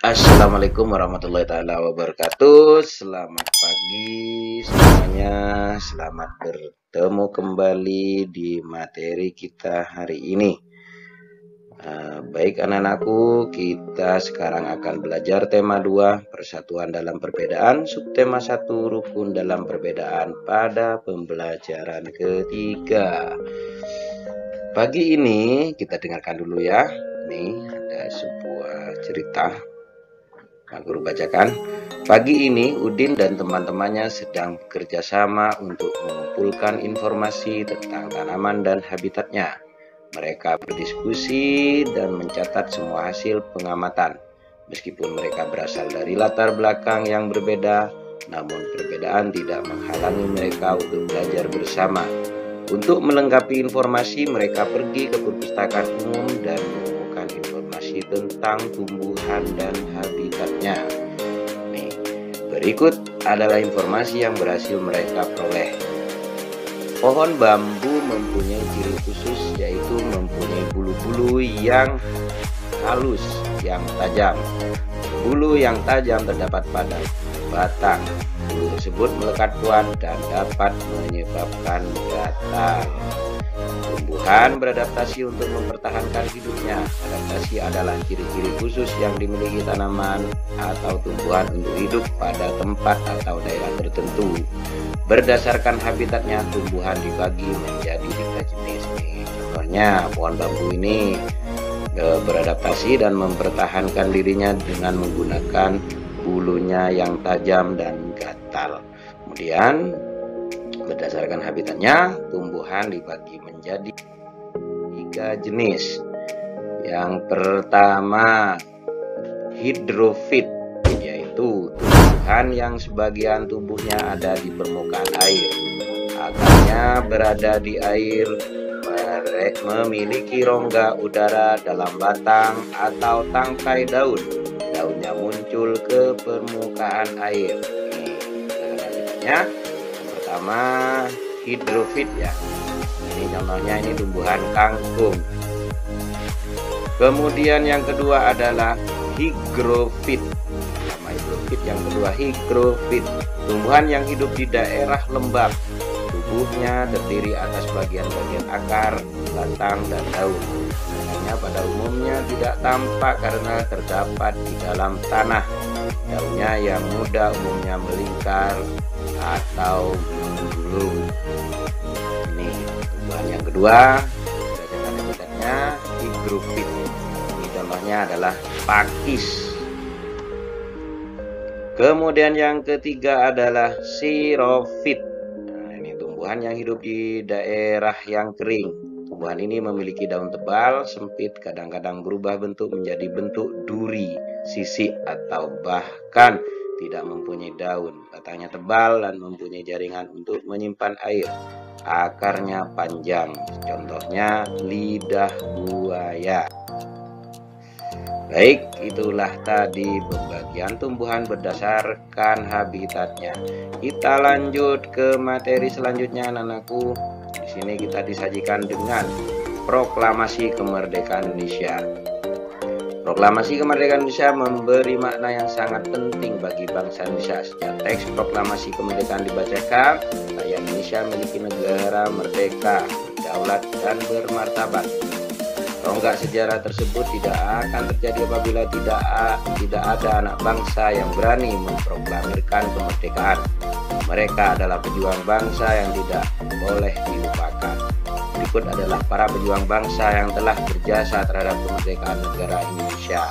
Assalamualaikum warahmatullahi taala wabarakatuh. Selamat pagi semuanya. Selamat bertemu kembali di materi kita hari ini. Baik anak-anakku, kita sekarang akan belajar tema 2, persatuan dalam perbedaan, subtema 1, rukun dalam perbedaan pada pembelajaran ketiga. Pagi ini kita dengarkan dulu ya. Ini ada sebuah cerita. Pak Guru bacakan. Pagi ini Udin dan teman-temannya sedang bekerja sama untuk mengumpulkan informasi tentang tanaman dan habitatnya. Mereka berdiskusi dan mencatat semua hasil pengamatan. Meskipun mereka berasal dari latar belakang yang berbeda, namun perbedaan tidak menghalangi mereka untuk belajar bersama. Untuk melengkapi informasi, mereka pergi ke perpustakaan umum dan menemukan informasi tentang tumbuhan dan habitatnya. Nih, berikut adalah informasi yang berhasil mereka peroleh. Pohon bambu mempunyai ciri khusus, yaitu mempunyai bulu-bulu yang halus, yang tajam. Bulu yang tajam terdapat pada batang. Bulu tersebut melekat kuat dan dapat menyebabkan gatal. Tumbuhan beradaptasi untuk mempertahankan hidupnya. Adaptasi adalah ciri-ciri khusus yang dimiliki tanaman atau tumbuhan untuk hidup pada tempat atau daerah tertentu. Berdasarkan habitatnya, tumbuhan dibagi menjadi 3 jenis. Contohnya, pohon bambu ini beradaptasi dan mempertahankan dirinya dengan menggunakan bulunya yang tajam dan gatal. Kemudian berdasarkan habitatnya, tumbuhan dibagi menjadi 3 jenis. Yang pertama, hidrofit, yaitu tumbuhan yang sebagian tubuhnya ada di permukaan air. Akarnya berada di air, memiliki rongga udara dalam batang atau tangkai daun. Daunnya muncul ke permukaan air. Yang pertama, hidrofit ya. Ini contohnya, ini tumbuhan kangkung. Kemudian yang kedua adalah higrofit. Nama higrofit yang kedua, higrofit. Tumbuhan yang hidup di daerah lembab. Tubuhnya terdiri atas bagian-bagian akar, batang, dan daun. Daunnya pada umumnya tidak tampak karena terdapat di dalam tanah. Daunnya yang muda umumnya melingkar atau menggulung. Ini tumbuhan yang kedua, berdasarkan habitatnya, higrofit. Ini contohnya adalah pakis. Kemudian yang ketiga adalah xerofit. Tumbuhan yang hidup di daerah yang kering. Tumbuhan ini memiliki daun tebal, sempit, kadang-kadang berubah bentuk menjadi bentuk duri, sisik, atau bahkan tidak mempunyai daun. Batangnya tebal dan mempunyai jaringan untuk menyimpan air. Akarnya panjang, contohnya lidah buaya. Baik, itulah tadi pembagian tumbuhan berdasarkan habitatnya. Kita lanjut ke materi selanjutnya, anak-anakku. Di sini kita disajikan dengan Proklamasi Kemerdekaan Indonesia. Proklamasi Kemerdekaan Indonesia memberi makna yang sangat penting bagi bangsa Indonesia. Sejak teks Proklamasi Kemerdekaan dibacakan, rakyat Indonesia memiliki negara merdeka, berdaulat, dan bermartabat. Tonggak sejarah tersebut tidak akan terjadi apabila tidak ada anak bangsa yang berani memproklamirkan kemerdekaan. Mereka adalah pejuang bangsa yang tidak boleh dilupakan. Berikut adalah para pejuang bangsa yang telah berjasa terhadap kemerdekaan negara Indonesia.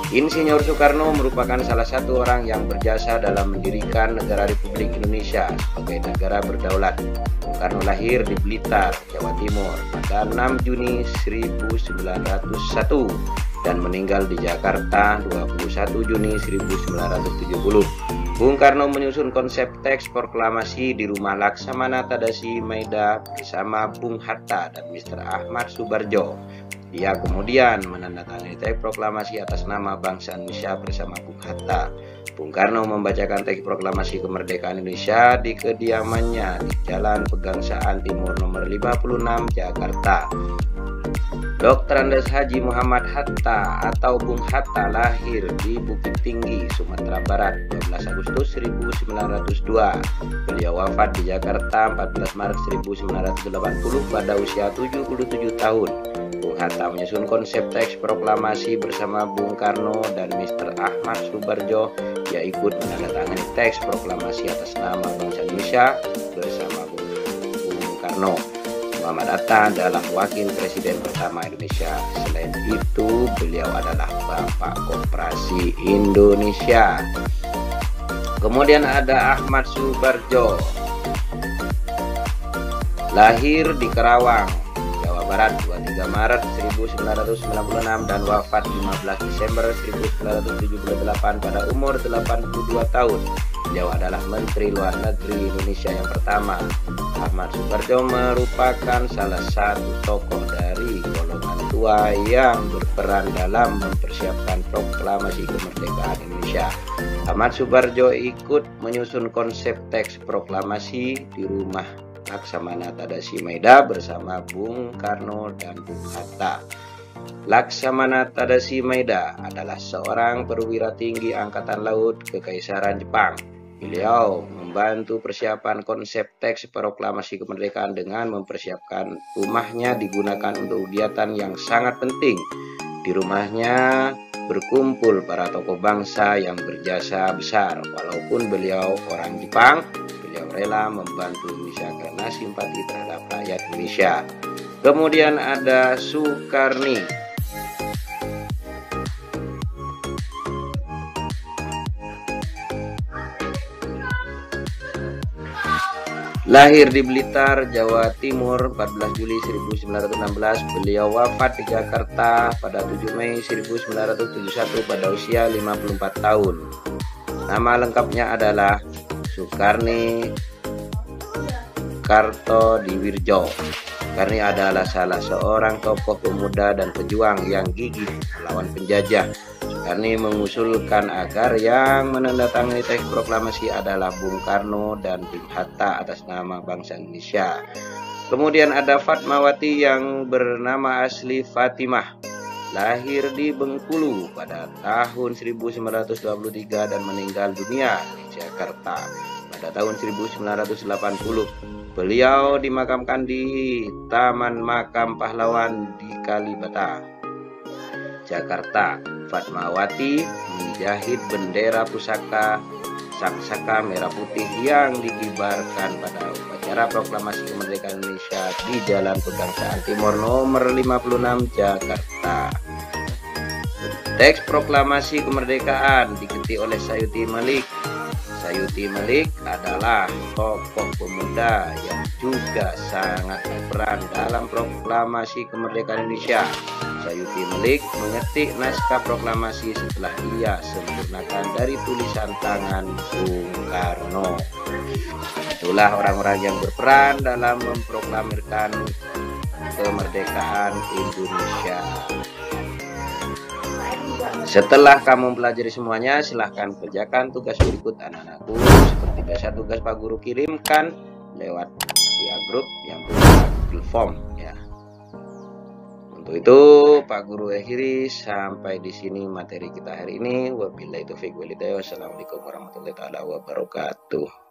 Insinyur Soekarno merupakan salah satu orang yang berjasa dalam mendirikan negara Republik Indonesia sebagai negara berdaulat. Soekarno lahir di Blitar, Jawa Timur pada 6 Juni 1901 dan meninggal di Jakarta 21 Juni 1970. Bung Karno menyusun konsep teks proklamasi di rumah Laksamana Tadasi Maeda bersama Bung Hatta dan Mr. Ahmad Subarjo. Dia kemudian menandatangani teks proklamasi atas nama bangsa Indonesia bersama Bung Hatta. Bung Karno membacakan teks proklamasi kemerdekaan Indonesia di kediamannya di Jalan Pegangsaan Timur nomor 56 Jakarta. Dr. Andes Haji Muhammad Hatta atau Bung Hatta lahir di Bukit Tinggi, Sumatera Barat 12 Agustus 1902. Beliau wafat di Jakarta 14 Maret 1980 pada usia 77 tahun. Bung Hatta menyusun konsep teks proklamasi bersama Bung Karno dan Mr. Ahmad Subarjo. Ia ikut menandatangani teks proklamasi atas nama bangsa Indonesia bersama Bung Karno. Muhammad Hatta adalah wakil presiden pertama Indonesia. Selain itu, beliau adalah Bapak Koperasi Indonesia. Kemudian ada Ahmad Subarjo. Lahir di Karawang, Jawa Barat 23 Maret 1996 dan wafat 15 Desember 1978 pada umur 82 tahun. Beliau adalah Menteri Luar Negeri Indonesia yang pertama. Ahmad Subarjo merupakan salah satu tokoh dari golongan tua yang berperan dalam mempersiapkan proklamasi kemerdekaan Indonesia. Ahmad Subarjo ikut menyusun konsep teks proklamasi di rumah Laksamana Tadasi Maeda bersama Bung Karno dan Bung Hatta. Laksamana Tadasi Maeda adalah seorang perwira tinggi Angkatan Laut Kekaisaran Jepang. Beliau membantu persiapan konsep teks proklamasi kemerdekaan dengan mempersiapkan rumahnya digunakan untuk kegiatan yang sangat penting. Di rumahnya berkumpul para tokoh bangsa yang berjasa besar. Walaupun beliau orang Jepang, beliau rela membantu Indonesia karena simpati terhadap rakyat Indonesia. Kemudian ada Soekarni. Lahir di Blitar, Jawa Timur 14 Juli 1916. Beliau wafat di Jakarta pada 7 Mei 1971 pada usia 54 tahun. Nama lengkapnya adalah Soekarni Kartodiwirjo. Soekarni adalah salah seorang tokoh pemuda dan pejuang yang gigih melawan penjajah. Soekarni mengusulkan agar yang menandatangani teks proklamasi adalah Bung Karno dan Bung Hatta atas nama bangsa Indonesia. Kemudian ada Fatmawati yang bernama asli Fatimah. Lahir di Bengkulu pada tahun 1923 dan meninggal dunia di Jakarta pada tahun 1980. Beliau dimakamkan di Taman Makam Pahlawan di Kalibata, Jakarta. Fatmawati menjahit bendera pusaka sangsaka merah putih yang dikibarkan pada upacara proklamasi kemerdekaan Indonesia di Jalan Pegangsaan Timur nomor 56 Jakarta. Teks proklamasi kemerdekaan diketik oleh Sayuti Malik. Sayuti Malik adalah tokoh pemuda yang juga sangat berperan dalam proklamasi kemerdekaan Indonesia. Sayuti Malik mengetik naskah proklamasi setelah ia sempurnakan dari tulisan tangan Bung Karno. Itulah orang-orang yang berperan dalam memproklamirkan kemerdekaan Indonesia. Setelah kamu pelajari semuanya, silahkan kerjakan tugas berikut anak-anakku. Seperti biasa tugas Pak Guru kirimkan lewat via grup yang berupa Google Form ya. Untuk itu Pak Guru akhiri sampai di sini materi kita hari ini. Wabillahi taufiq wal hidayah. Wassalamualaikum warahmatullahi wabarakatuh.